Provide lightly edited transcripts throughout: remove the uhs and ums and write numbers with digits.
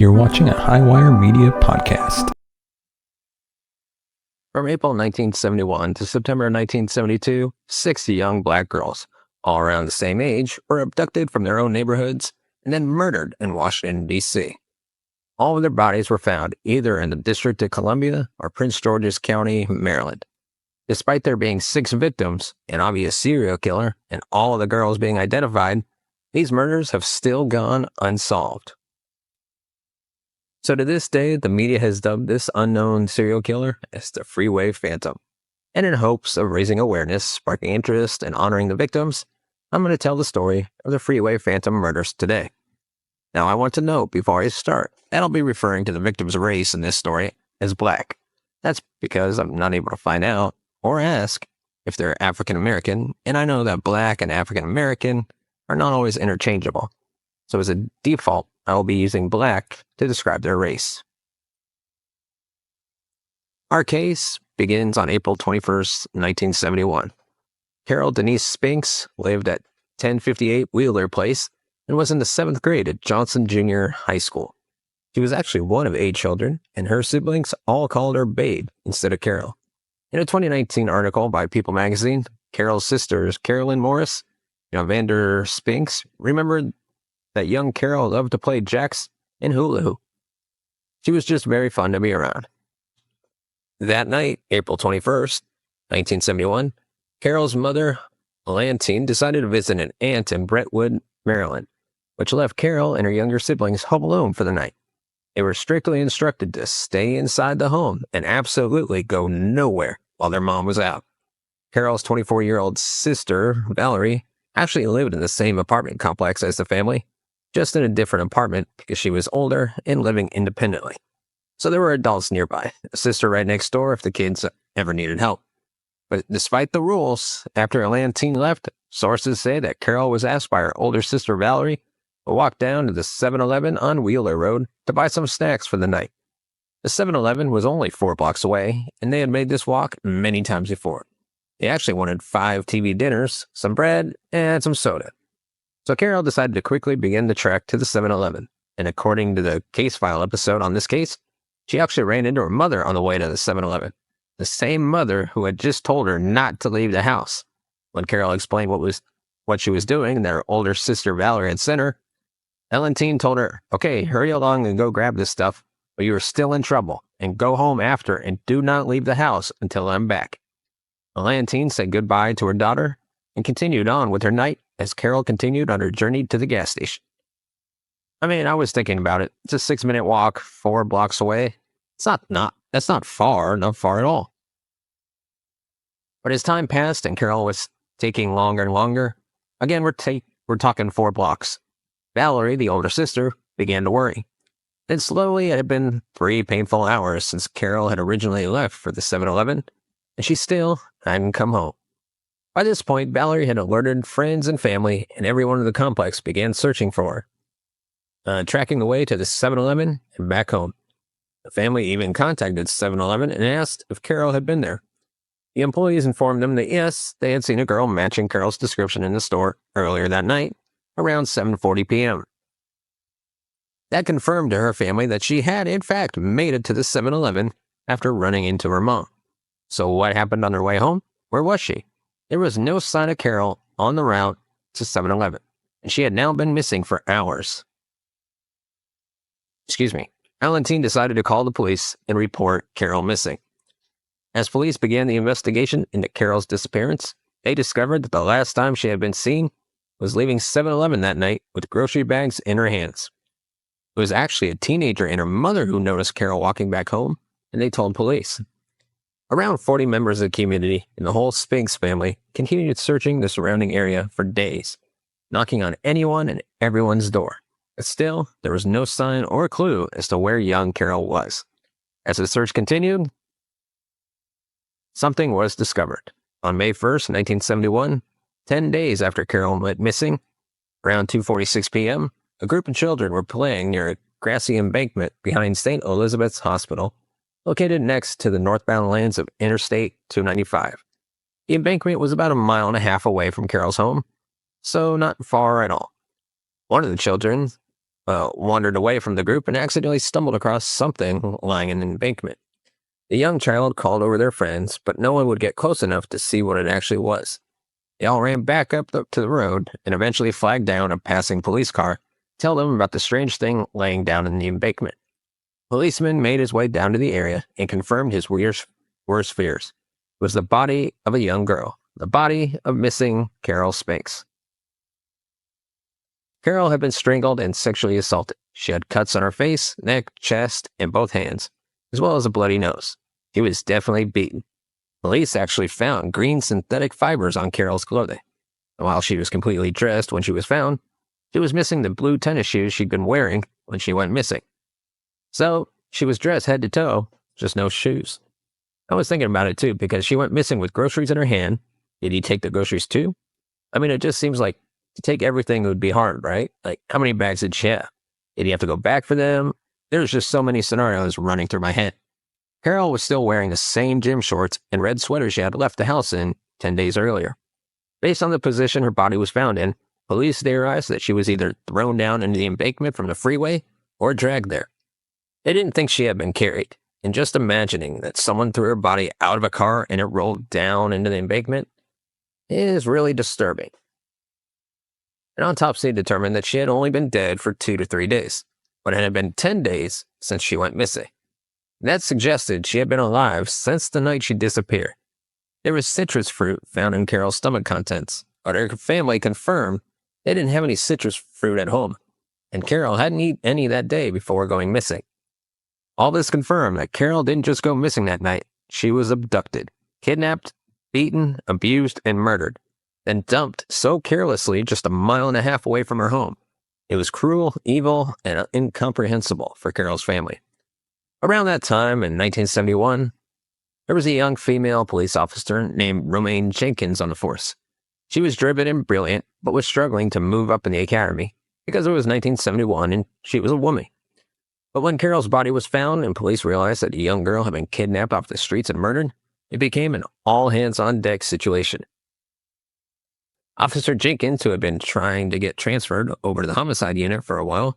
You're watching a Highwire Media podcast. From April 1971 to September 1972, 6 young black girls, all around the same age, were abducted from their own neighborhoods and then murdered in Washington, D.C. All of their bodies were found either in the District of Columbia or Prince George's County, Maryland. Despite there being 6 victims, an obvious serial killer, and all of the girls being identified, these murders have still gone unsolved. So to this day, the media has dubbed this unknown serial killer as the Freeway Phantom. And in hopes of raising awareness, sparking interest, and honoring the victims, I'm going to tell the story of the Freeway Phantom murders today. Now, I want to note before I start that I'll be referring to the victim's race in this story as black. That's because I'm not able to find out or ask if they're African American, and I know that black and African American are not always interchangeable. So as a default, I will be using black to describe their race. Our case begins on April 21st, 1971. Carol Denise Spinks lived at 1058 Wheeler Place and was in the 7th grade at Johnson Junior High School. She was actually one of 8 children, and her siblings all called her Babe instead of Carol. In a 2019 article by People magazine, Carol's sisters, Carolyn Morris and Vander Spinks, remembered that young Carol loved to play jacks and hula hoop. She was just very fun to be around. That night, April 21st, 1971, Carol's mother, Lantine, decided to visit an aunt in Brentwood, Maryland, which left Carol and her younger siblings home alone for the night. They were strictly instructed to stay inside the home and absolutely go nowhere while their mom was out. Carol's 24-year-old sister, Valerie, actually lived in the same apartment complex as the family, just in a different apartment because she was older and living independently. So there were adults nearby, a sister right next door if the kids ever needed help. But despite the rules, after Lantine left, sources say that Carol was asked by her older sister Valerie to walk down to the 7-Eleven on Wheeler Road to buy some snacks for the night. The 7-Eleven was only 4 blocks away, and they had made this walk many times before. They actually wanted 5 TV dinners, some bread, and some soda. So Carol decided to quickly begin the trek to the 7-Eleven, and according to the case file episode on this case, she actually ran into her mother on the way to the 7-Eleven, the same mother who had just told her not to leave the house. When Carol explained what she was doing and that her older sister Valerie had sent her, Lantine told her, "Okay, hurry along and go grab this stuff, but you are still in trouble, and go home after and do not leave the house until I'm back." Lantine said goodbye to her daughter and continued on with her night as Carol continued on her journey to the gas station. I mean, I was thinking about it. It's a 6-minute walk, 4 blocks away. That's not far at all. But as time passed and Carol was taking longer and longer, again, we're talking 4 blocks. Valerie, the older sister, began to worry. Then slowly, it had been 3 painful hours since Carol had originally left for the 7-Eleven, and she still hadn't come home. By this point, Valerie had alerted friends and family, and everyone in the complex began searching for her, tracking the way to the 7-Eleven and back home. The family even contacted 7-Eleven and asked if Carol had been there. The employees informed them that yes, they had seen a girl matching Carol's description in the store earlier that night, around 7:40 p.m. That confirmed to her family that she had, in fact, made it to the 7-Eleven after running into her mom. So what happened on her way home? Where was she? There was no sign of Carol on the route to 7-Eleven, and she had now been missing for hours. Lantine decided to call the police and report Carol missing. As police began the investigation into Carol's disappearance, they discovered that the last time she had been seen was leaving 7-Eleven that night with grocery bags in her hands. It was actually a teenager and her mother who noticed Carol walking back home, and they told police. Around 40 members of the community and the whole Spinks family continued searching the surrounding area for days, knocking on anyone and everyone's door. But still, there was no sign or clue as to where young Carol was. As the search continued, something was discovered. On May 1st, 1971, 10 days after Carol went missing, around 2:46 p.m., a group of children were playing near a grassy embankment behind St. Elizabeth's Hospital, located next to the northbound lanes of Interstate 295. The embankment was about 1.5 miles away from Carol's home, so not far at all. One of the children, wandered away from the group and accidentally stumbled across something lying in an embankment. The young child called over their friends, but no one would get close enough to see what it actually was. They all ran back up to the road and eventually flagged down a passing police car to tell them about the strange thing laying down in the embankment. Policeman made his way down to the area and confirmed his worst fears. It was the body of a young girl, the body of missing Carol Spanks. Carol had been strangled and sexually assaulted. She had cuts on her face, neck, chest, and both hands, as well as a bloody nose. She was definitely beaten. Police actually found green synthetic fibers on Carol's clothing. And while she was completely dressed when she was found, she was missing the blue tennis shoes she'd been wearing when she went missing. So, she was dressed head to toe, just no shoes. I was thinking about it too, because she went missing with groceries in her hand. Did he take the groceries too? I mean, it just seems like to take everything would be hard, right? Like, how many bags did she have? Did he have to go back for them? There's just so many scenarios running through my head. Carol was still wearing the same gym shorts and red sweater she had left the house in 10 days earlier. Based on the position her body was found in, police theorized that she was either thrown down into the embankment from the freeway or dragged there. They didn't think she had been carried, and just imagining that someone threw her body out of a car and it rolled down into the embankment is really disturbing. An autopsy determined that she had only been dead for 2 to 3 days, but it had been 10 days since she went missing. That suggested she had been alive since the night she disappeared. There was citrus fruit found in Carol's stomach contents, but her family confirmed they didn't have any citrus fruit at home, and Carol hadn't eaten any that day before going missing. All this confirmed that Carol didn't just go missing that night. She was abducted, kidnapped, beaten, abused, and murdered, then dumped so carelessly just 1.5 miles away from her home. It was cruel, evil, and incomprehensible for Carol's family. Around that time, in 1971, there was a young female police officer named Romaine Jenkins on the force. She was driven and brilliant, but was struggling to move up in the academy because it was 1971 and she was a woman. But when Carol's body was found and police realized that a young girl had been kidnapped off the streets and murdered, it became an all-hands-on-deck situation. Officer Jenkins, who had been trying to get transferred over to the homicide unit for a while,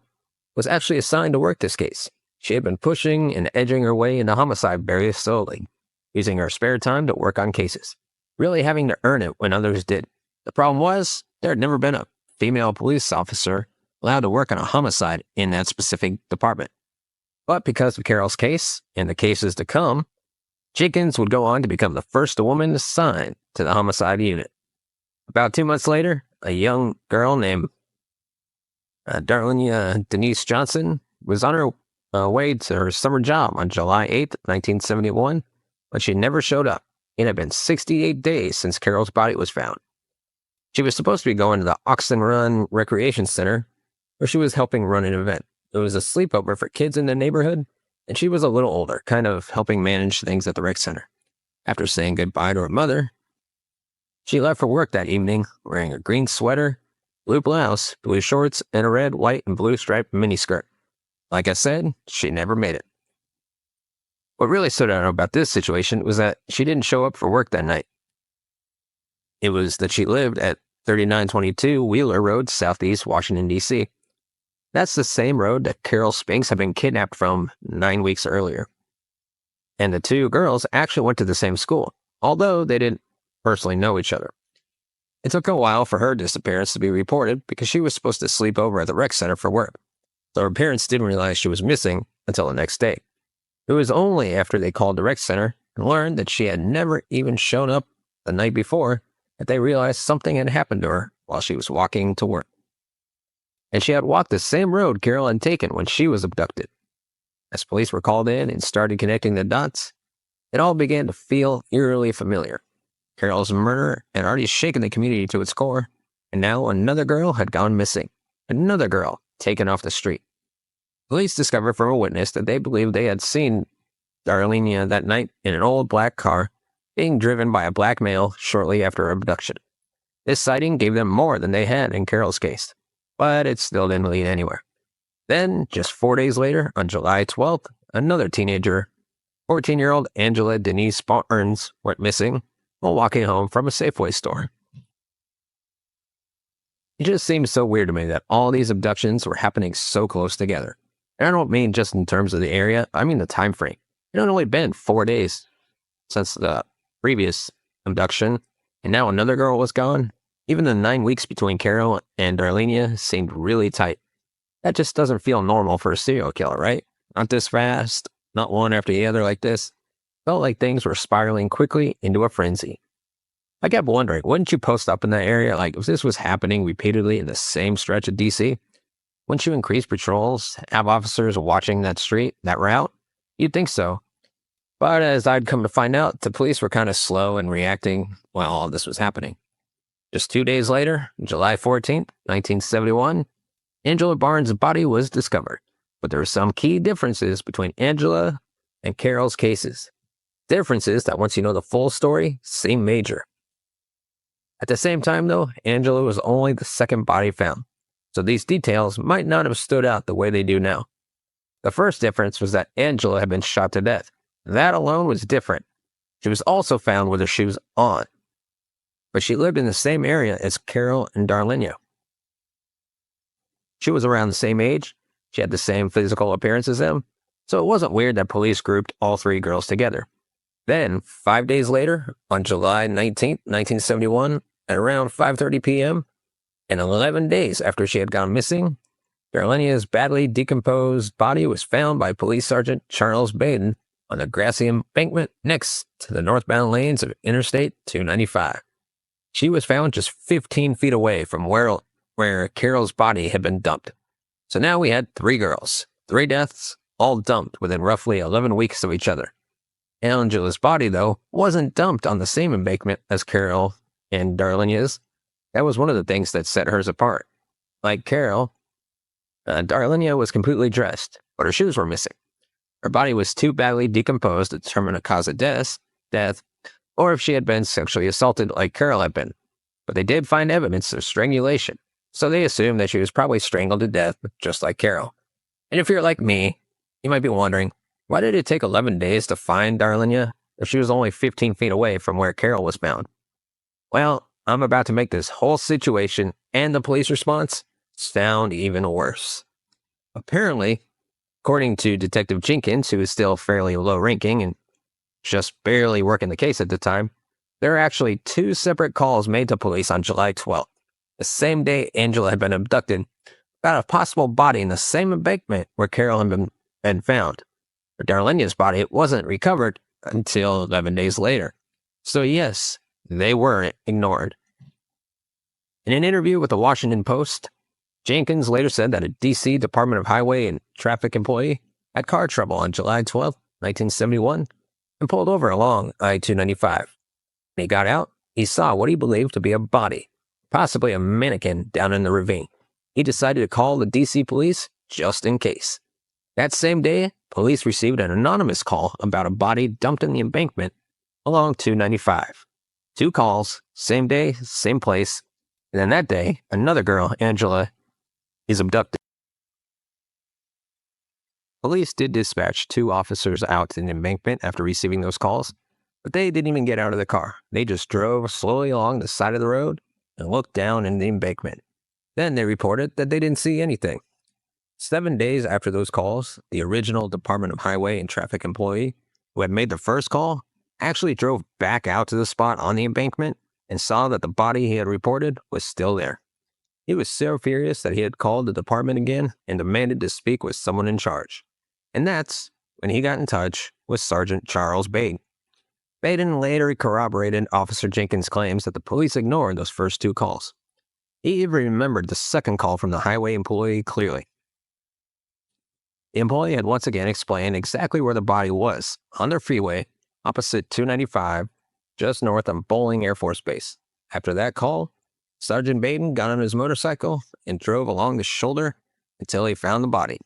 was actually assigned to work this case. She had been pushing and edging her way into homicide very slowly, using her spare time to work on cases, really having to earn it when others did. The problem was, there had never been a female police officer allowed to work on a homicide in that specific department. But because of Carol's case and the cases to come, Jenkins would go on to become the first woman assigned to the homicide unit. About 2 months later, a young girl named Darlene Denise Johnson was on her way to her summer job on July 8th, 1971, but she never showed up. It had been 68 days since Carol's body was found. She was supposed to be going to the Oxen Run Recreation Center, where she was helping run an event. It was a sleepover for kids in the neighborhood, and she was a little older, kind of helping manage things at the rec center. After saying goodbye to her mother, she left for work that evening wearing a green sweater, blue blouse, blue shorts, and a red, white, and blue striped miniskirt. Like I said, she never made it. What really stood out about this situation was that she didn't show up for work that night. It was that she lived at 3922 Wheeler Road, Southeast Washington, D.C. That's the same road that Carol Spanks had been kidnapped from 9 weeks earlier. And the two girls actually went to the same school, although they didn't personally know each other. It took a while for her disappearance to be reported because she was supposed to sleep over at the rec center for work, so her parents didn't realize she was missing until the next day. It was only after they called the rec center and learned that she had never even shown up the night before that they realized something had happened to her while she was walking to work. And she had walked the same road Carol had taken when she was abducted. As police were called in and started connecting the dots, it all began to feel eerily familiar. Carol's murder had already shaken the community to its core, and now another girl had gone missing. Another girl taken off the street. Police discovered from a witness that they believed they had seen Darlene that night in an old black car being driven by a black male shortly after her abduction. This sighting gave them more than they had in Carol's case, but it still didn't lead anywhere. Then, just 4 days later, on July 12th, another teenager, 14-year-old Angela Denise Barnes, went missing while walking home from a Safeway store. It just seems so weird to me that all these abductions were happening so close together. And I don't mean just in terms of the area, I mean the time frame. It had only been 4 days since the previous abduction, and now another girl was gone. Even the 9 weeks between Carol and Darlenia seemed really tight. That just doesn't feel normal for a serial killer, right? Not this fast, not one after the other like this. Felt like things were spiraling quickly into a frenzy. I kept wondering, wouldn't you post up in that area? Like, if this was happening repeatedly in the same stretch of DC, wouldn't you increase patrols, have officers watching that street, that route? You'd think so. But as I'd come to find out, the police were kind of slow in reacting while all this was happening. Just 2 days later, July 14th, 1971, Angela Barnes' body was discovered. But there were some key differences between Angela and Carol's cases. Differences that, once you know the full story, seem major. At the same time, though, Angela was only the second body found, so these details might not have stood out the way they do now. The first difference was that Angela had been shot to death. That alone was different. She was also found with her shoes on, but she lived in the same area as Carol and Darlenia. She was around the same age, she had the same physical appearance as them, so it wasn't weird that police grouped all three girls together. Then, 5 days later, on July 19th, 1971, at around 5:30 p.m., and 11 days after she had gone missing, Darlenia's badly decomposed body was found by Police Sergeant Charles Baden on the grassy embankment next to the northbound lanes of Interstate 295. She was found just 15 feet away from where Carol's body had been dumped. So now we had 3 girls, 3 deaths, all dumped within roughly 11 weeks of each other. Angela's body, though, wasn't dumped on the same embankment as Carol and Darlenia's. That was one of the things that set hers apart. Like Carol, Darlenia was completely dressed, but her shoes were missing. Her body was too badly decomposed to determine a cause of death, or if she had been sexually assaulted like Carol had been. But they did find evidence of strangulation, so they assumed that she was probably strangled to death, just like Carol. And if you're like me, you might be wondering, why did it take 11 days to find Darlenia if she was only 15 feet away from where Carol was found? Well, I'm about to make this whole situation and the police response sound even worse. Apparently, according to Detective Jenkins, who is still fairly low-ranking and just barely working the case at the time, there are actually 2 separate calls made to police on July 12th, the same day Angela had been abducted, about a possible body in the same embankment where Carol had been found. But Darlenia's body wasn't recovered until 11 days later. So yes, they were ignored. In an interview with the Washington Post, Jenkins later said that a D.C. Department of Highway and Traffic employee had car trouble on July 12, 1971, and pulled over along I-295. When he got out, he saw what he believed to be a body, possibly a mannequin, down in the ravine. He decided to call the D.C. police just in case. That same day, police received an anonymous call about a body dumped in the embankment along 295. 2 calls, same day, same place, and then that day, another girl, Angela, is abducted. Police did dispatch 2 officers out to the embankment after receiving those calls, but they didn't even get out of the car. They just drove slowly along the side of the road and looked down in the embankment. Then they reported that they didn't see anything. 7 days after those calls, the original Department of Highway and Traffic employee who had made the first call actually drove back out to the spot on the embankment and saw that the body he had reported was still there. He was so furious that he had called the department again and demanded to speak with someone in charge. And that's when he got in touch with Sergeant Charles Baden. Baden later corroborated Officer Jenkins' claims that the police ignored those first 2 calls. He even remembered the second call from the highway employee clearly. The employee had once again explained exactly where the body was, on their freeway, opposite 295, just north of Bowling Air Force Base. After that call, Sergeant Baden got on his motorcycle and drove along the shoulder until he found the body.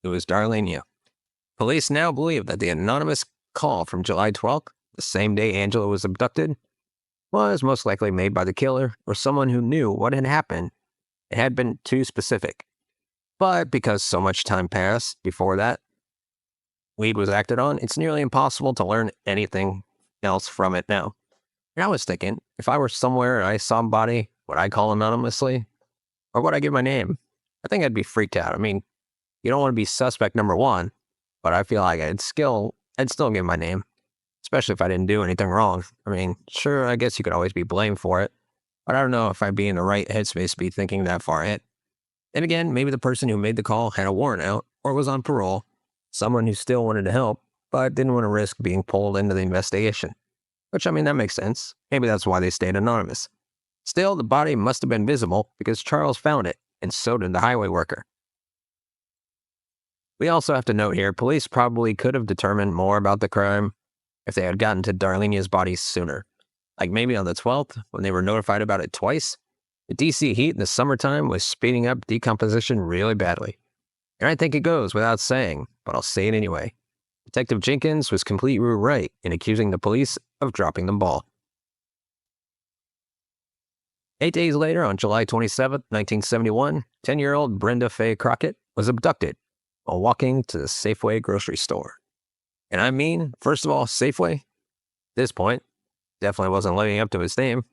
It was Darlenia. Police now believe that the anonymous call from July 12th, the same day Angela was abducted, was most likely made by the killer or someone who knew what had happened. It had been too specific. But because so much time passed before that lead was acted on, it's nearly impossible to learn anything else from it now. And I was thinking, if I were somewhere and I saw a body, would I call anonymously? Or would I give my name? I think I'd be freaked out. I mean, you don't want to be suspect number one, but I feel like I'd still give my name, especially if I didn't do anything wrong. I mean, sure, I guess you could always be blamed for it, but I don't know if I'd be in the right headspace to be thinking that far ahead. And again, maybe the person who made the call had a warrant out or was on parole, someone who still wanted to help, but didn't want to risk being pulled into the investigation. Which, I mean, that makes sense. Maybe that's why they stayed anonymous. Still, the body must have been visible because Charles found it, and so did the highway worker. We also have to note here, police probably could have determined more about the crime if they had gotten to Darlenia's body sooner. Like maybe on the 12th, when they were notified about it twice. The DC heat in the summertime was speeding up decomposition really badly. And I think it goes without saying, but I'll say it anyway. Detective Jenkins was completely right in accusing the police of dropping the ball. 8 days later, on July 27, 1971, 10-year-old Brenda Faye Crockett was abducted while walking to the Safeway grocery store. And I mean, first of all, Safeway, at this point, definitely wasn't living up to its name.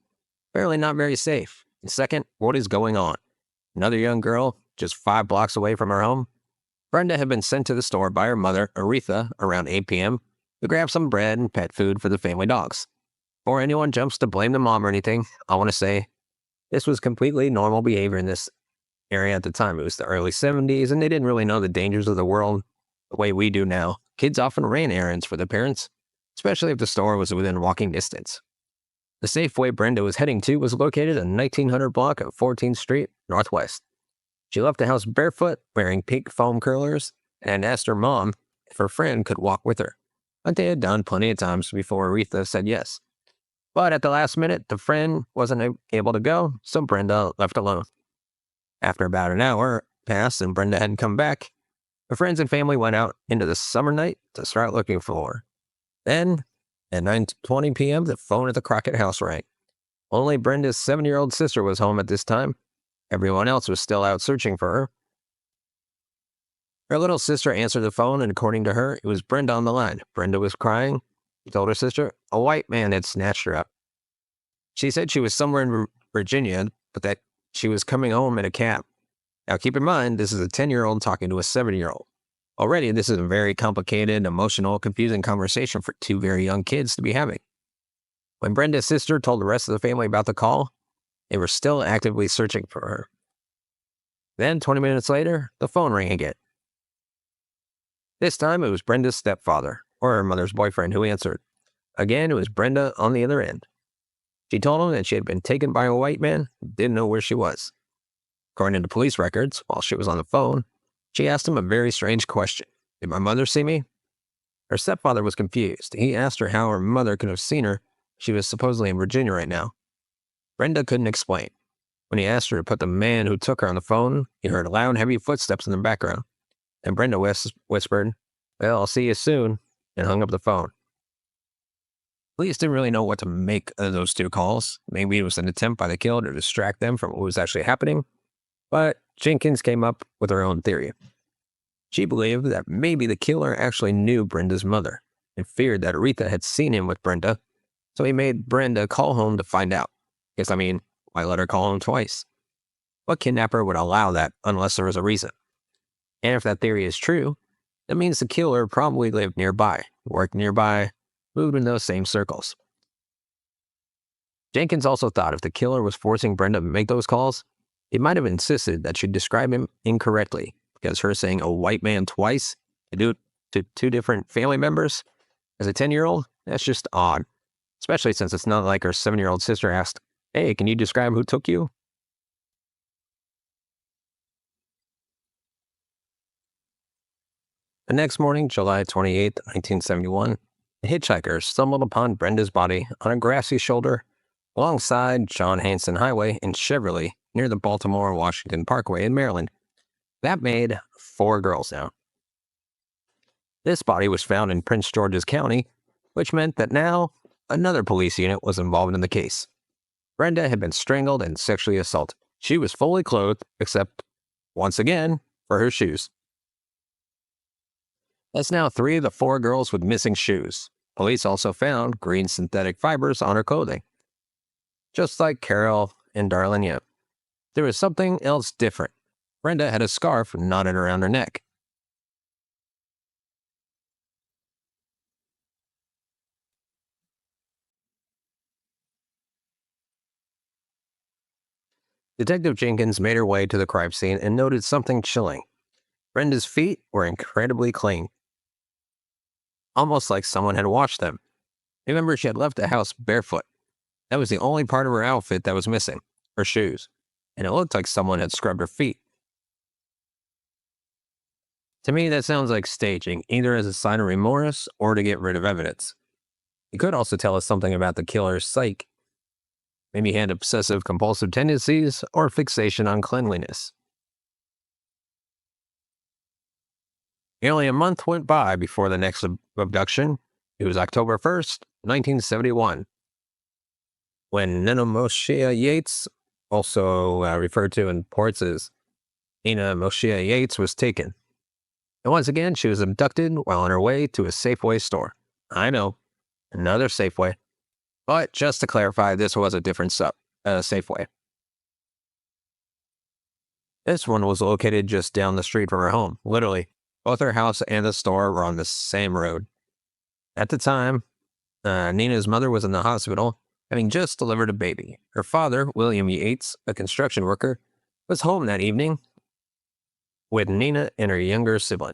Apparently not very safe. And second, what is going on? Another young girl, just 5 blocks away from her home. Brenda had been sent to the store by her mother, Aretha, around 8 p.m. to grab some bread and pet food for the family dogs. Before anyone jumps to blame the mom or anything, I want to say this was completely normal behavior in this area at the time. It was the early 70s, and they didn't really know the dangers of the world the way we do now. Kids often ran errands for their parents, especially if the store was within walking distance. The Safeway Brenda was heading to was located in 1900 block of 14th Street, Northwest. She left the house barefoot, wearing pink foam curlers, and asked her mom if her friend could walk with her. But they had done plenty of times before Aretha said yes. But at the last minute, the friend wasn't able to go, so Brenda left alone. After about an hour passed and Brenda hadn't come back, her friends and family went out into the summer night to start looking for her. Then, at 9:20 p.m., the phone at the Crockett house rang. Only Brenda's 7-year-old sister was home at this time. Everyone else was still out searching for her. Her little sister answered the phone, and according to her, it was Brenda on the line. Brenda was crying. She told her sister a white man had snatched her up. She said she was somewhere in Virginia, but that she was coming home in a cab. Now keep in mind, this is a 10-year-old talking to a 7-year-old. Already, this is a very complicated, emotional, confusing conversation for 2 very young kids to be having. When Brenda's sister told the rest of the family about the call, they were still actively searching for her. Then, 20 minutes later, the phone rang again. This time, it was Brenda's stepfather, or her mother's boyfriend, who answered. Again, it was Brenda on the other end. She told him that she had been taken by a white man who didn't know where she was. According to police records, while she was on the phone, she asked him a very strange question. Did my mother see me? Her stepfather was confused. He asked her how her mother could have seen her. She was supposedly in Virginia right now. Brenda couldn't explain. When he asked her to put the man who took her on the phone, he heard loud, heavy footsteps in the background. And Brenda whispered, "Well, I'll see you soon," and hung up the phone. Police didn't really know what to make of those 2 calls. Maybe it was an attempt by the killer to distract them from what was actually happening. But Jenkins came up with her own theory. She believed that maybe the killer actually knew Brenda's mother and feared that Aretha had seen him with Brenda, so he made Brenda call home to find out. Because, I mean, why let her call him twice? What kidnapper would allow that unless there was a reason? And if that theory is true, that means the killer probably lived nearby, worked nearby, moved in those same circles. Jenkins also thought if the killer was forcing Brenda to make those calls, he might have insisted that she describe him incorrectly, because her saying a white man twice to 2 different family members as a 10-year-old, that's just odd. Especially since it's not like her 7-year-old sister asked, "Hey, can you describe who took you?" The next morning, July 28, 1971, a hitchhiker stumbled upon Brenda's body on a grassy shoulder alongside John Hanson Highway in Cheverly near the Baltimore-Washington Parkway in Maryland. That made 4 girls now. This body was found in Prince George's County, which meant that now another police unit was involved in the case. Brenda had been strangled and sexually assaulted. She was fully clothed, except, once again, for her shoes. That's now 3 of the 4 girls with missing shoes. Police also found green synthetic fibers on her clothing, just like Carol and Darlene. there was something else different. Brenda had a scarf knotted around her neck. Detective Jenkins made her way to the crime scene and noted something chilling. Brenda's feet were incredibly clean, almost like someone had washed them. Remember, she had left the house barefoot. That was the only part of her outfit that was missing, her shoes, and it looked like someone had scrubbed her feet. To me, that sounds like staging, either as a sign of remorse or to get rid of evidence. It could also tell us something about the killer's psyche. Maybe he had obsessive compulsive tendencies or fixation on cleanliness. Nearly a month went by before the next abduction. It was October 1st, 1971, when Nina Moshe Yates, also referred to in reports as Nina Moshe Yates, was taken. And once again, she was abducted while on her way to a Safeway store. I know, another Safeway. But just to clarify, this was a different Safeway. This one was located just down the street from her home. Literally, both her house and the store were on the same road. At the time, Nina's mother was in the hospital, having just delivered a baby. Her father, William Yates, a construction worker, was home that evening with Nina and her younger sibling.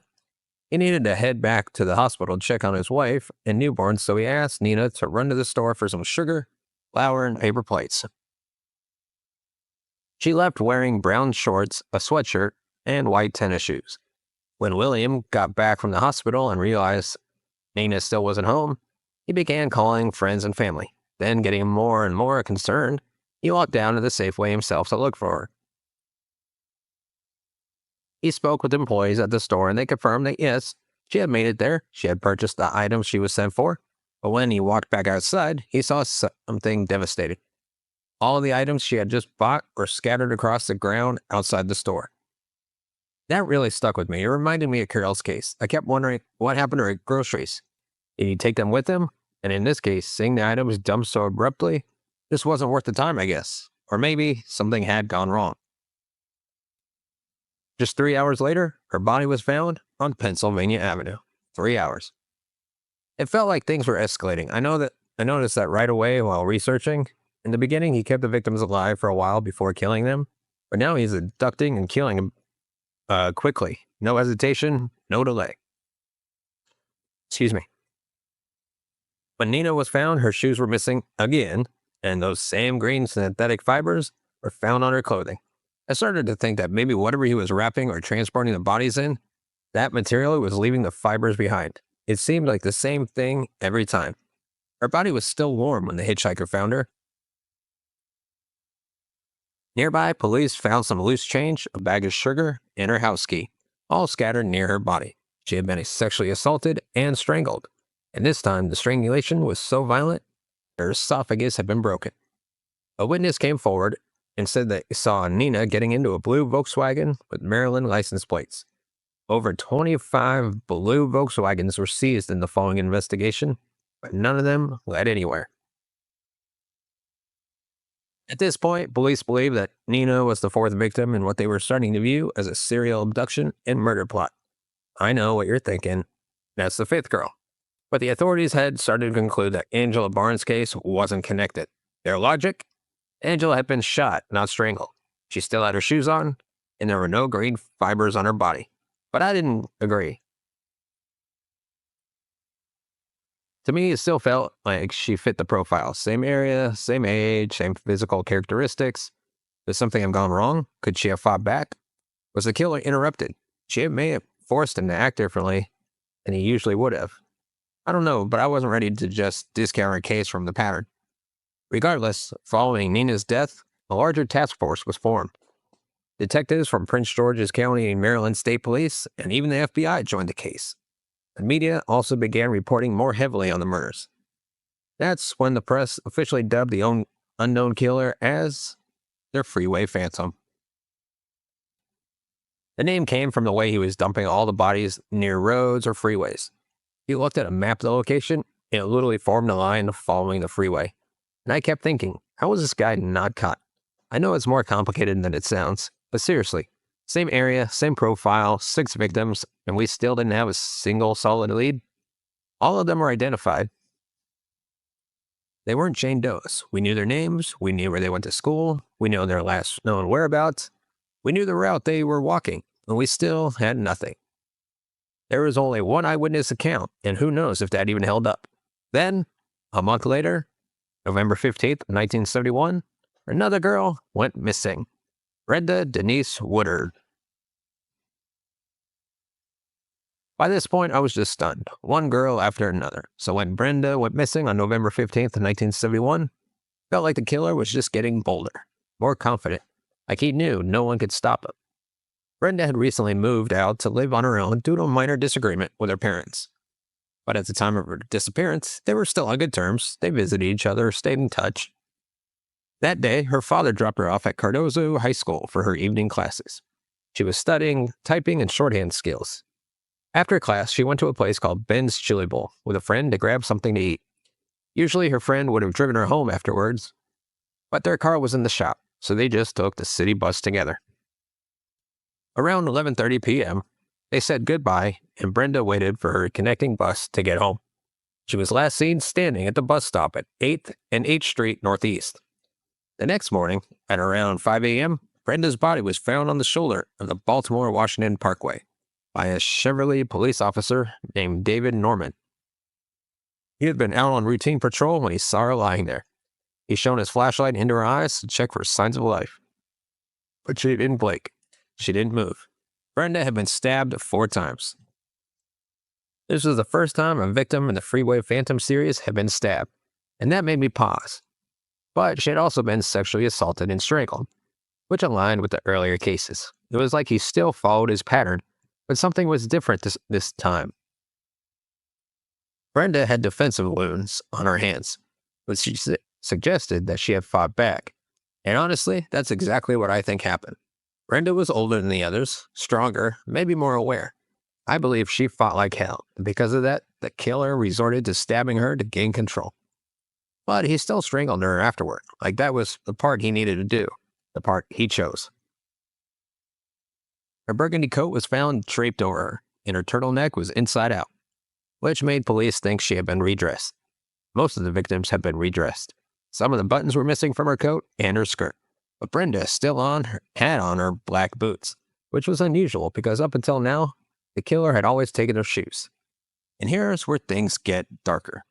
He needed to head back to the hospital to check on his wife and newborn, so he asked Nina to run to the store for some sugar, flour, and paper plates. She left wearing brown shorts, a sweatshirt, and white tennis shoes. When William got back from the hospital and realized Nina still wasn't home, he began calling friends and family. Then, getting more and more concerned, he walked down to the Safeway himself to look for her. He spoke with employees at the store, and they confirmed that yes, she had made it there. She had purchased the items she was sent for. But when he walked back outside, he saw something devastating. All of the items she had just bought were scattered across the ground outside the store. That really stuck with me. It reminded me of Carol's case. I kept wondering what happened to her groceries. Did he take them with him? And in this case, seeing the items dumped so abruptly, this wasn't worth the time, I guess. Or maybe something had gone wrong. Just 3 hours later, her body was found on Pennsylvania Avenue. 3 hours. It felt like things were escalating. I noticed that right away while researching. In the beginning, he kept the victims alive for a while before killing them, but now he's abducting and killing them quickly. No hesitation, no delay. Excuse me. When Nina was found, her shoes were missing again, and those same green synthetic fibers were found on her clothing. I started to think that maybe whatever he was wrapping or transporting the bodies in, that material was leaving the fibers behind. It seemed like the same thing every time. Her body was still warm when the hitchhiker found her. Nearby, police found some loose change, a bag of sugar, and her house key, all scattered near her body. She had been sexually assaulted and strangled, and this time the strangulation was so violent, her esophagus had been broken. A witness came forward and said that he saw Nina getting into a blue Volkswagen with Maryland license plates. Over 25 blue Volkswagens were seized in the following investigation, but none of them led anywhere. At this point, police believed that Nina was the fourth victim in what they were starting to view as a serial abduction and murder plot. I know what you're thinking. That's the fifth girl. But the authorities had started to conclude that Angela Barnes' case wasn't connected. Their logic? Angela had been shot, not strangled. She still had her shoes on, and there were no green fibers on her body. But I didn't agree. To me, it still felt like she fit the profile. Same area, same age, same physical characteristics. Did something have gone wrong? Could she have fought back? Was the killer interrupted? She may have forced him to act differently than he usually would have. I don't know, but I wasn't ready to just discount her case from the pattern. Regardless, following Nina's death, a larger task force was formed. Detectives from Prince George's County and Maryland State Police and even the FBI joined the case. The media also began reporting more heavily on the murders. That's when the press officially dubbed the unknown killer as their Freeway Phantom. The name came from the way he was dumping all the bodies near roads or freeways. He looked at a map of the location, and it literally formed a line following the freeway. And I kept thinking, how was this guy not caught? I know it's more complicated than it sounds, but seriously, same area, same profile, 6 victims, and we still didn't have a single solid lead. All of them were identified. They weren't Jane Does. We knew their names, we knew where they went to school, we knew their last known whereabouts, we knew the route they were walking, and we still had nothing. There was only one eyewitness account, and who knows if that even held up. Then, a month later, November 15th, 1971, another girl went missing. Brenda Denise Woodard. By this point, I was just stunned, one girl after another. So when Brenda went missing on November 15th, 1971, felt like the killer was just getting bolder, more confident, like he knew no one could stop him. Brenda had recently moved out to live on her own due to a minor disagreement with her parents. But at the time of her disappearance, they were still on good terms. They visited each other, stayed in touch. That day, her father dropped her off at Cardozo High School for her evening classes. She was studying typing and shorthand skills. After class, she went to a place called Ben's Chili Bowl with a friend to grab something to eat. Usually her friend would have driven her home afterwards, but their car was in the shop, so they just took the city bus together. Around 11:30 p.m., they said goodbye, and Brenda waited for her connecting bus to get home. She was last seen standing at the bus stop at 8th and H Street Northeast. The next morning, at around 5 a.m., Brenda's body was found on the shoulder of the Baltimore-Washington Parkway by a Chevrolet police officer named David Norman. He had been out on routine patrol when he saw her lying there. He shone his flashlight into her eyes to check for signs of life. But she didn't blink. She didn't move. Brenda had been stabbed 4 times. This was the first time a victim in the Freeway Phantom series had been stabbed, and that made me pause. But she had also been sexually assaulted and strangled, which aligned with the earlier cases. It was like he still followed his pattern, but something was different this time. Brenda had defensive wounds on her hands, but she suggested that she had fought back. And honestly, that's exactly what I think happened. Brenda was older than the others, stronger, maybe more aware. I believe she fought like hell, and because of that, the killer resorted to stabbing her to gain control. But he still strangled her afterward, like that was the part he needed to do, the part he chose. Her burgundy coat was found draped over her, and her turtleneck was inside out, which made police think she had been redressed. Most of the victims had been redressed. Some of the buttons were missing from her coat and her skirt, but Brenda still had on her black boots, which was unusual because up until now, the killer had always taken her shoes. And here's where things get darker.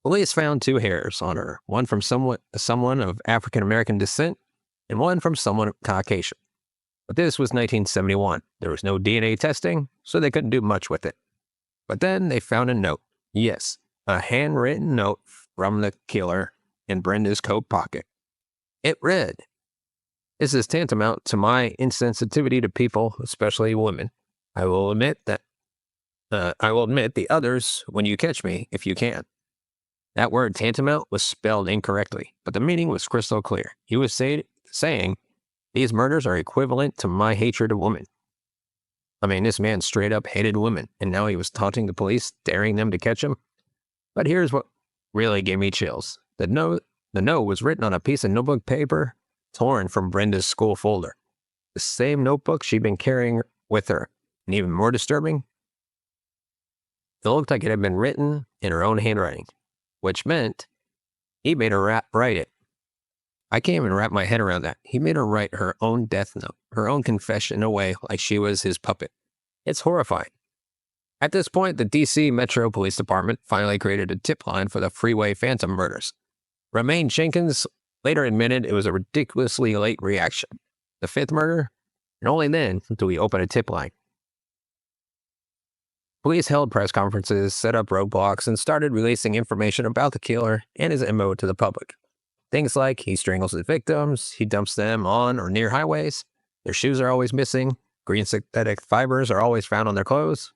Police found 2 hairs on her, one from someone of African American descent and one from someone Caucasian. But this was 1971. There was no DNA testing, so they couldn't do much with it. But then they found a note. Yes, a handwritten note from the killer in Brenda's coat pocket. It read, "This is tantamount to my insensitivity to people, especially women. I will admit the others when you catch me, if you can." That word tantamount was spelled incorrectly, but the meaning was crystal clear. He was saying, these murders are equivalent to my hatred of women. I mean, this man straight up hated women, and now he was taunting the police, daring them to catch him. But here's what really gave me chills. The note was written on a piece of notebook paper torn from Brenda's school folder. The same notebook she'd been carrying with her. And even more disturbing, it looked like it had been written in her own handwriting, which meant he made her write it. I can't even wrap my head around that. He made her write her own death note, her own confession in a way like she was his puppet. It's horrifying. At this point, the D.C. Metro Police Department finally created a tip line for the Freeway Phantom murders. Romaine Jenkins later admitted it was a ridiculously late reaction. The 5th murder, and only then do we open a tip line. Police held press conferences, set up roadblocks, and started releasing information about the killer and his MO to the public. Things like he strangles his victims, he dumps them on or near highways, their shoes are always missing, green synthetic fibers are always found on their clothes.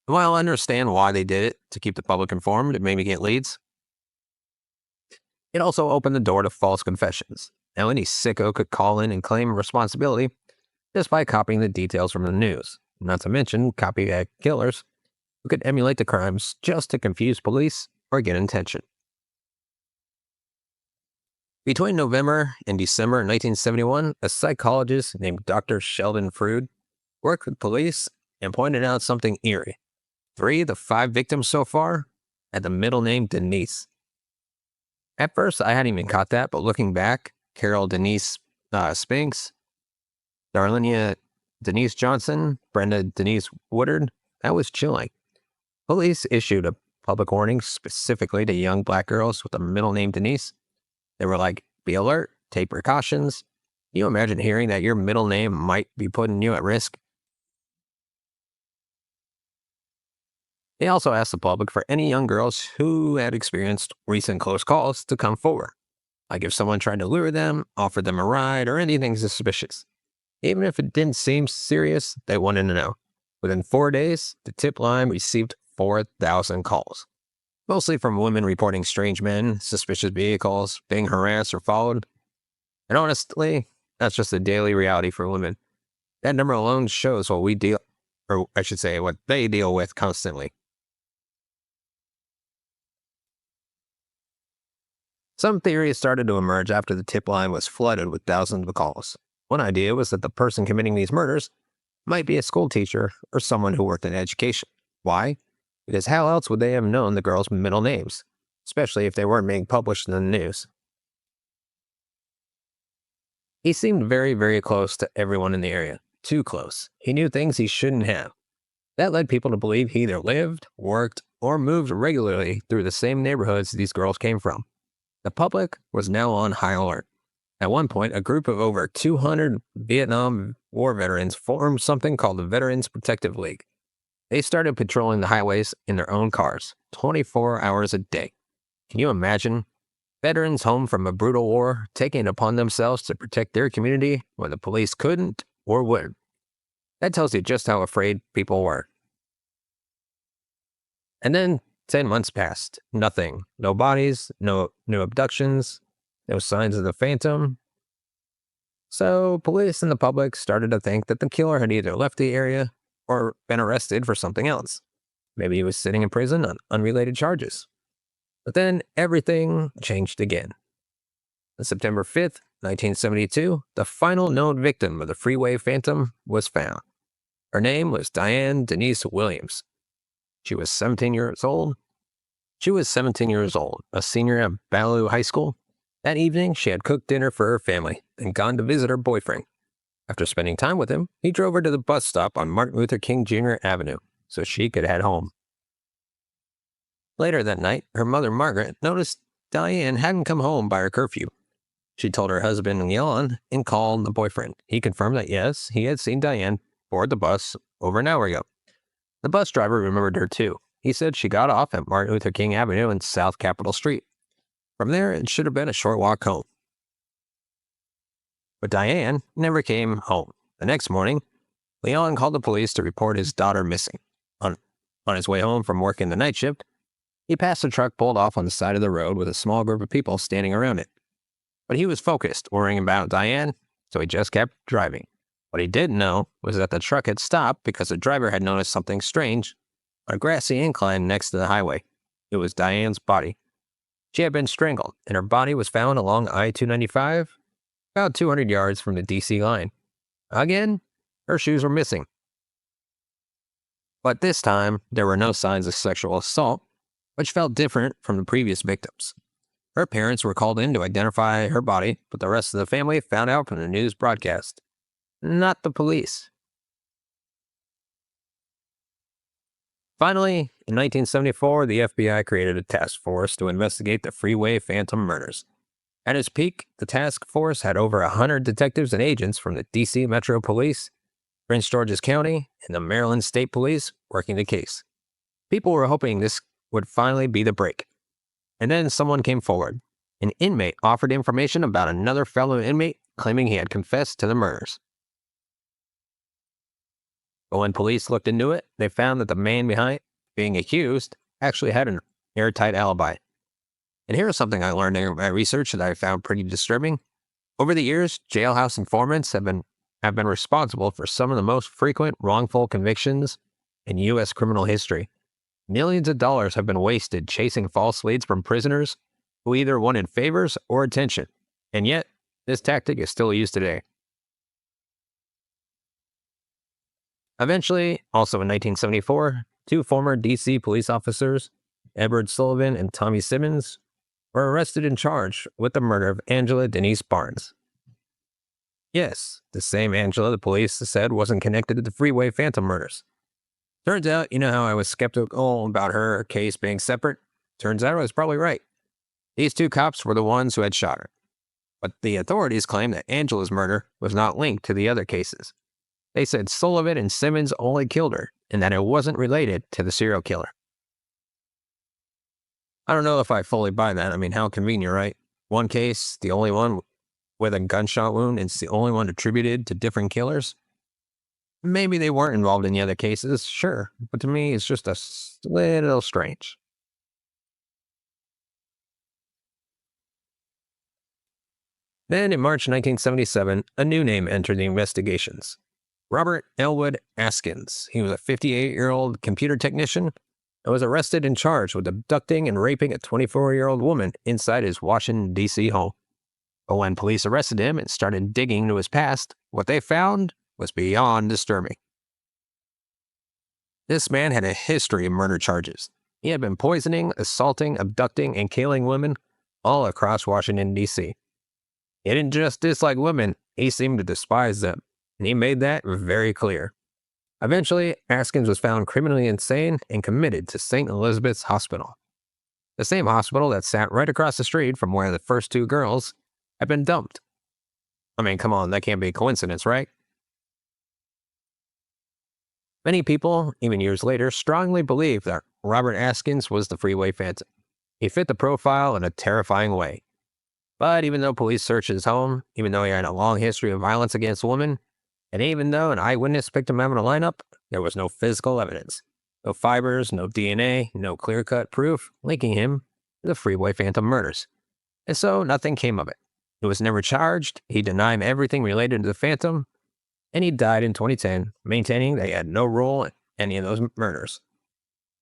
While I understand why they did it, to keep the public informed and maybe get leads, it also opened the door to false confessions. Now any sicko could call in and claim responsibility just by copying the details from the news. not to mention copycat killers who could emulate the crimes just to confuse police or get attention. Between November and December 1971, a psychologist named Dr. Sheldon Froude worked with police and pointed out something eerie. 3 of the 5 victims so far had the middle name Denise. At first, I hadn't even caught that, but looking back, Carol Denise Spinks, Darlenia Denise Johnson, Brenda Denise Woodard, that was chilling. Police issued a public warning specifically to young black girls with the middle name Denise. They were like, be alert, take precautions. Can you imagine hearing that your middle name might be putting you at risk? They also asked the public for any young girls who had experienced recent close calls to come forward. Like if someone tried to lure them, offered them a ride, or anything suspicious. Even if it didn't seem serious, they wanted to know. Within 4 days, the tip line received 4,000 calls. Mostly from women reporting strange men, suspicious vehicles, being harassed or followed. And honestly, that's just a daily reality for women. That number alone shows what what they deal with constantly. Some theories started to emerge after the tip line was flooded with thousands of calls. One idea was that the person committing these murders might be a school teacher or someone who worked in education. Why? Because how else would they have known the girls' middle names, especially if they weren't being published in the news? He seemed very, very close to everyone in the area. Too close. He knew things he shouldn't have. That led people to believe he either lived, worked, or moved regularly through the same neighborhoods these girls came from. The public was now on high alert. At one point, a group of over 200 Vietnam War veterans formed something called the Veterans Protective League. They started patrolling the highways in their own cars, 24 hours a day. Can you imagine? Veterans home from a brutal war taking it upon themselves to protect their community when the police couldn't or wouldn't. That tells you just how afraid people were. And then 10 months passed. Nothing. No bodies, no new abductions, no signs of the phantom. So police and the public started to think that the killer had either left the area or been arrested for something else. Maybe he was sitting in prison on unrelated charges. But then everything changed again. On September 5th, 1972, the final known victim of the Freeway Phantom was found. Her name was Diane Denise Williams. She was 17 years old, a senior at Ballou High School. That evening, she had cooked dinner for her family and gone to visit her boyfriend. After spending time with him, he drove her to the bus stop on Martin Luther King Jr. Avenue so she could head home. Later that night, her mother, Margaret, noticed Diane hadn't come home by her curfew. She told her husband, Leon, and called the boyfriend. He confirmed that yes, he had seen Diane board the bus over an hour ago. The bus driver remembered her too. He said she got off at Martin Luther King Avenue and South Capitol Street. From there, it should have been a short walk home. But Diane never came home. The next morning, Leon called the police to report his daughter missing. On his way home from working the night shift, he passed a truck pulled off on the side of the road with a small group of people standing around it. But he was focused, worrying about Diane, so he just kept driving. What he didn't know was that the truck had stopped because the driver had noticed something strange on a grassy incline next to the highway. It was Diane's body. She had been strangled, and her body was found along I-295, about 200 yards from the D.C. line. Again, her shoes were missing. But this time, there were no signs of sexual assault, which felt different from the previous victims. Her parents were called in to identify her body, but the rest of the family found out from the news broadcast. Not the police. Finally, in 1974, the FBI created a task force to investigate the Freeway Phantom murders. At its peak, the task force had over 100 detectives and agents from the D.C. Metro Police, Prince George's County, and the Maryland State Police working the case. People were hoping this would finally be the break. And then someone came forward. An inmate offered information about another fellow inmate claiming he had confessed to the murders. But when police looked into it, they found that the man behind being accused actually had an airtight alibi. And here's something I learned in my research that I found pretty disturbing. Over the years, jailhouse informants have been have been responsible for some of the most frequent wrongful convictions in U.S. criminal history. Millions of dollars have been wasted chasing false leads from prisoners who either wanted favors or attention, and yet this tactic is still used today. Eventually, also in 1974, two former D.C. police officers, Edward Sullivan and Tommy Simmons, were arrested and charged with the murder of Angela Denise Barnes. Yes, the same Angela the police said wasn't connected to the Freeway Phantom murders. Turns out, you know how I was skeptical about her case being separate? Turns out I was probably right. These two cops were the ones who had shot her. But the authorities claimed that Angela's murder was not linked to the other cases. They said Sullivan and Simmons only killed her, and that it wasn't related to the serial killer. I don't know if I fully buy that. I mean, how convenient, right? One case, the only one with a gunshot wound, and it's the only one attributed to different killers. Maybe they weren't involved in the other cases, sure, but to me, it's just a little strange. Then, in March 1977, a new name entered the investigations. Robert Elwood Askins. He was a 58-year-old computer technician and was arrested and charged with abducting and raping a 24-year-old woman inside his Washington, D.C. home. But when police arrested him and started digging into his past, what they found was beyond disturbing. This man had a history of murder charges. He had been poisoning, assaulting, abducting, and killing women all across Washington, D.C. He didn't just dislike women, he seemed to despise them, and he made that very clear. Eventually, Askins was found criminally insane and committed to St. Elizabeth's Hospital, the same hospital that sat right across the street from where the first two girls had been dumped. I mean, come on, that can't be a coincidence, right? Many people, even years later, strongly believe that Robert Askins was the Freeway Phantom. He fit the profile in a terrifying way. But even though police searched his home, even though he had a long history of violence against women, and even though an eyewitness picked him out in a lineup, there was no physical evidence. No fibers, no DNA, no clear-cut proof linking him to the Freeway Phantom murders. And so nothing came of it. He was never charged, he denied everything related to the Phantom, and he died in 2010, maintaining that he had no role in any of those murders.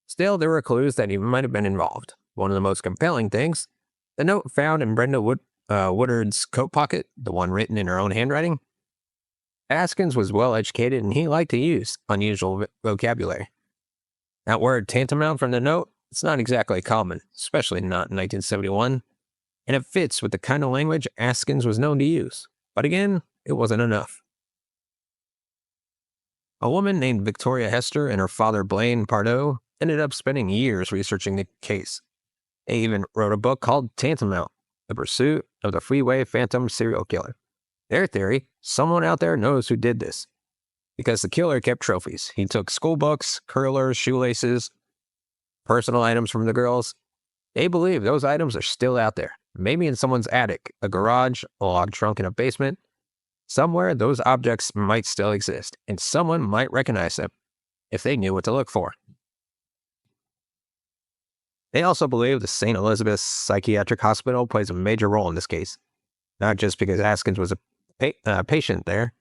Still, there were clues that he might have been involved. One of the most compelling things, the note found in Brenda Woodard's coat pocket, the one written in her own handwriting. Askins was well educated and he liked to use unusual vocabulary. That word tantamount from the note, it's not exactly common, especially not in 1971, and it fits with the kind of language Askins was known to use. But again, it wasn't enough. A woman named Victoria Hester and her father Blaine Pardoe ended up spending years researching the case. They even wrote a book called Tantamount, The Pursuit of the Freeway Phantom Serial Killer. Their theory, someone out there knows who did this. Because the killer kept trophies. He took school books, curlers, shoelaces, personal items from the girls. They believe those items are still out there. Maybe in someone's attic, a garage, a log trunk in a basement. Somewhere those objects might still exist, and someone might recognize them if they knew what to look for. They also believe the St. Elizabeth's Psychiatric Hospital plays a major role in this case, not just because Askins was a patient there,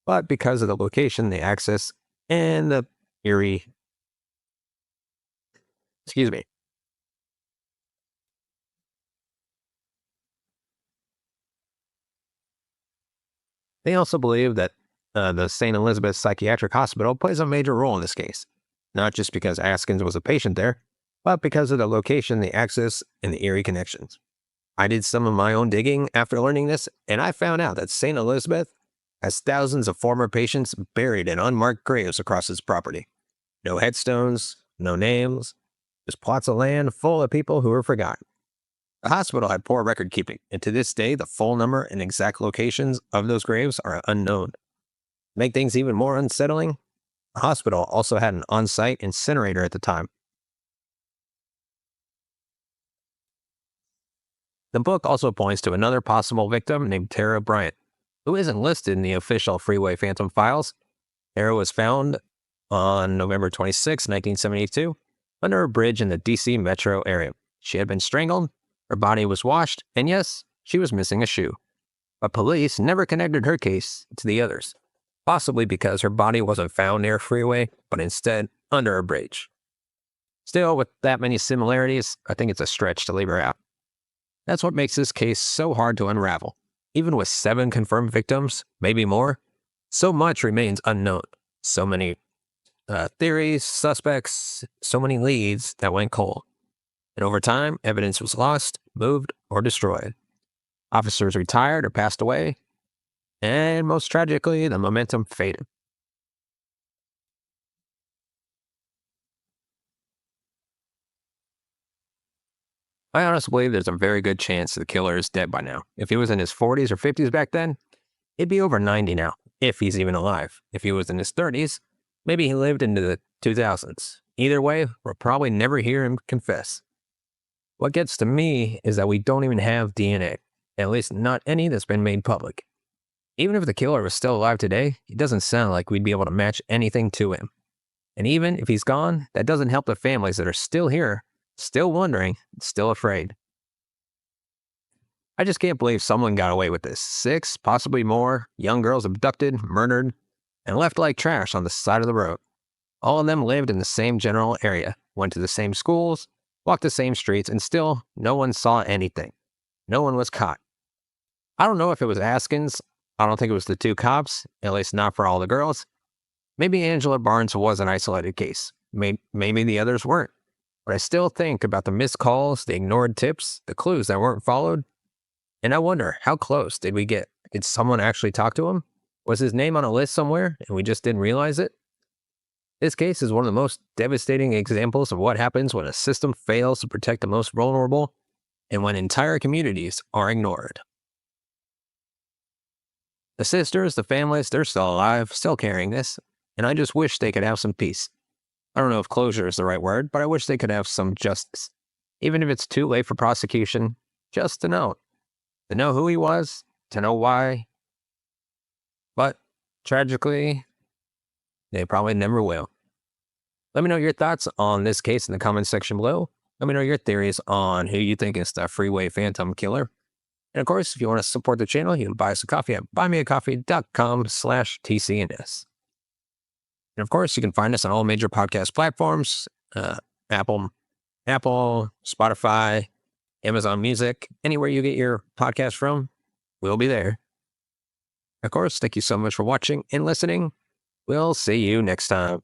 but because of the location, the access, and the eerie... Excuse me. They also believe that the St. Elizabeth's Psychiatric Hospital plays a major role in this case, not just because Askins was a patient there, but because of the location, the access, and the eerie connections. I did some of my own digging after learning this, and I found out that St. Elizabeth has thousands of former patients buried in unmarked graves across its property. No headstones, no names, just plots of land full of people who were forgotten. The hospital had poor record keeping, and to this day, the full number and exact locations of those graves are unknown. To make things even more unsettling, the hospital also had an on-site incinerator at the time. The book also points to another possible victim named Tara Bryant, who isn't listed in the official Freeway Phantom files. Tara was found on November 26, 1972, under a bridge in the D.C. metro area. She had been strangled, her body was washed, and yes, she was missing a shoe. But police never connected her case to the others. possibly because her body wasn't found near a freeway, but instead under a bridge. Still, with that many similarities, I think it's a stretch to leave her out. That's what makes this case so hard to unravel. Even with 7 confirmed victims, maybe more, so much remains unknown. So many theories, suspects, so many leads that went cold. And over time, evidence was lost, moved, or destroyed. Officers retired or passed away, and most tragically, the momentum faded. I honestly believe there's a very good chance the killer is dead by now. If he was in his 40s or 50s back then, he'd be over 90 now, if he's even alive. If he was in his 30s, maybe he lived into the 2000s. Either way, we'll probably never hear him confess. What gets to me is that we don't even have DNA, at least not any that's been made public. Even if the killer was still alive today, it doesn't sound like we'd be able to match anything to him. And even if he's gone, that doesn't help the families that are still here, still wondering, still afraid. I just can't believe someone got away with this. 6, possibly more, young girls abducted, murdered, and left like trash on the side of the road. All of them lived in the same general area, went to the same schools, walked the same streets, and still no one saw anything. No one was caught. I don't know if it was Askins. I don't think it was the 2 cops, at least not for all the girls. Maybe Angela Barnes was an isolated case. Maybe the others weren't. But I still think about the missed calls, the ignored tips, the clues that weren't followed. And I wonder, how close did we get? Did someone actually talk to him? Was his name on a list somewhere and we just didn't realize it? This case is one of the most devastating examples of what happens when a system fails to protect the most vulnerable and when entire communities are ignored. The sisters, the families, they're still alive, still carrying this, and I just wish they could have some peace. I don't know if closure is the right word, but I wish they could have some justice. Even if it's too late for prosecution, just to know. To know who he was, to know why. But, tragically, they probably never will. Let me know your thoughts on this case in the comments section below. Let me know your theories on who you think is the Freeway Phantom killer. And of course, if you want to support the channel, you can buy us a coffee at buymeacoffee.com/TCNS. And of course, you can find us on all major podcast platforms, Apple, Spotify, Amazon Music, anywhere you get your podcast from, we'll be there. Of course, thank you so much for watching and listening. We'll see you next time.